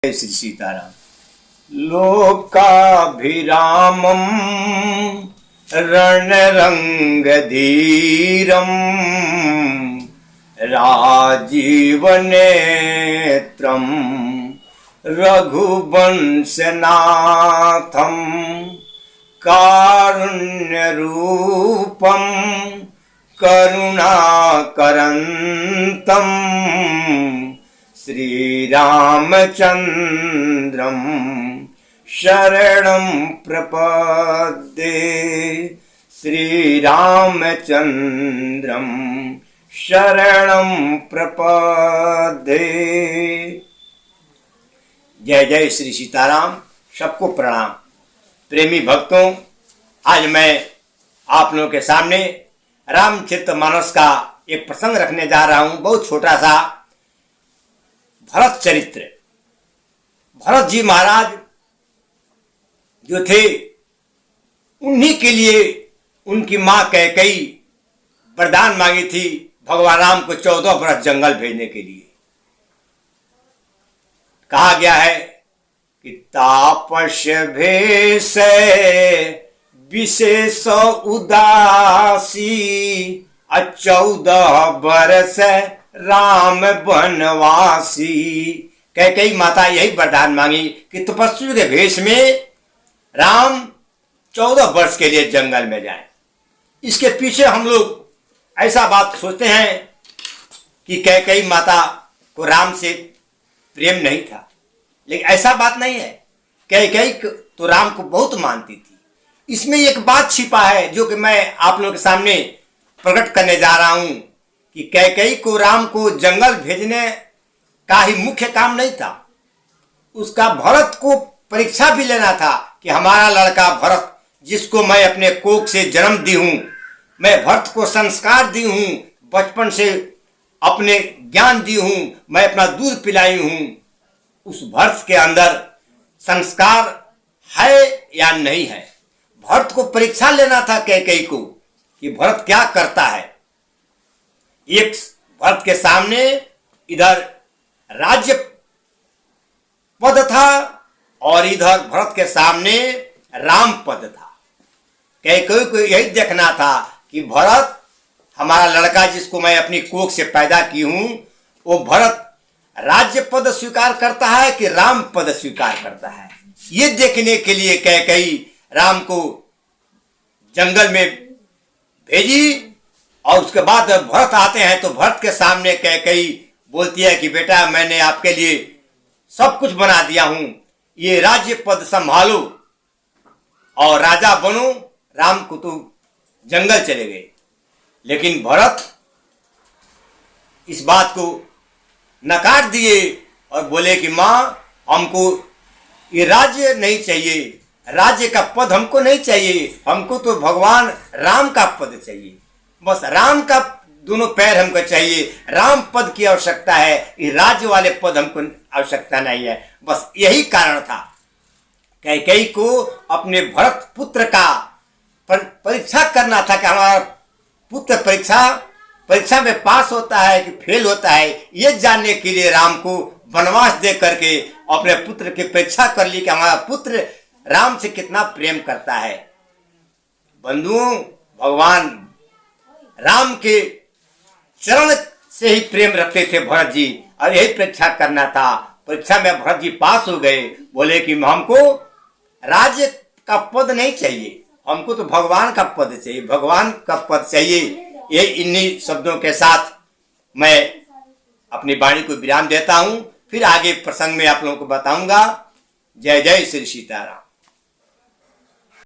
श्री सीताराम। लोकाभिरामं रणरंगधीरं राजीवनेत्रं रघुवंशनाथं कारुण्यरूपं करुणाकरन्तं श्रीरामचन्द्रं शरणं प्रपद्ये। श्रीरामचन्द्रं शरणं प्रपद्ये। जय जय श्री सीताराम। सबको प्रणाम। प्रेमी भक्तों, आज मैं आप लोगों के सामने रामचरितमानस का एक प्रसंग रखने जा रहा हूं। बहुत छोटा सा भरत चरित्र। भरत जी महाराज जो थे, उन्हीं के लिए उनकी मां कैकेयी वरदान मांगी थी भगवान राम को 14 वर्ष जंगल भेजने के लिए। कहा गया है कि तापस भेष विशेष उदासी 14 वर्ष राम वनवासी। कैकेयी माता यही वरदान मांगी कि तपस्वी के भेष में राम 14 वर्ष के लिए जंगल में जाएं। इसके पीछे हम लोग ऐसा बात सोचते हैं कि कैकेयी माता को राम से प्रेम नहीं था, लेकिन ऐसा बात नहीं है। कैकेयी तो राम को बहुत मानती थी। इसमें एक बात छिपा है जो कि मैं आप लोगों के सामने प्रकट करने जा रहा हूं कि कैकेयी को राम को जंगल भेजने का ही मुख्य काम नहीं था। उसका भरत को परीक्षा भी लेना था कि हमारा लड़का भरत, जिसको मैं अपने कोख से जन्म दी हूं, मैं भरत को संस्कार दी हूं, बचपन से अपने ज्ञान दी हूं, मैं अपना दूध पिलाई हूं, उस भरत के अंदर संस्कार है या नहीं है। भरत को परीक्षा लेना था कैकेयी को कि भरत क्या करता है। एक भरत के सामने इधर राज्य पद था और इधर भरत के सामने राम पद था। कैकेयी को यही देखना था कि भरत हमारा लड़का, जिसको मैं अपनी कोख से पैदा की हूं, वो भरत राज्य पद स्वीकार करता है कि राम पद स्वीकार करता है। ये देखने के लिए कैकेयी राम को जंगल में भेजी। और उसके बाद भरत आते हैं तो भरत के सामने कैकेयी बोलती है कि बेटा, मैंने आपके लिए सब कुछ बना दिया हूं, ये राज्य पद संभालो और राजा बनो। राम को तो जंगल चले गए, लेकिन भरत इस बात को नकार दिए और बोले कि मां, हमको ये राज्य नहीं चाहिए, राज्य का पद हमको नहीं चाहिए, हमको तो भगवान राम का पद चाहिए। बस राम का दोनों पैर हमको चाहिए, राम पद की आवश्यकता है, ये राज्य वाले पद हमको आवश्यकता नहीं है। बस यही कारण था। कैकेयी को अपने भरत पुत्र का परीक्षा करना था कि हमारा पुत्र परीक्षा में पास होता है कि फेल होता है। ये जानने के लिए राम को वनवास दे करके अपने पुत्र की परीक्षा कर ली कि हमारा पुत्र राम से कितना प्रेम करता है। बंधुओं, भगवान राम के चरण से ही प्रेम रखते थे भरत जी, और यही परीक्षा करना था। परीक्षा में भरत जी पास हो गए। बोले कि हमको राज्य का पद नहीं चाहिए, हमको तो भगवान का पद चाहिए, भगवान का पद चाहिए। ये इन्हीं शब्दों के साथ मैं अपनी वाणी को विराम देता हूं। फिर आगे प्रसंग में आप लोगों को बताऊंगा। जय जय श्री सीताराम।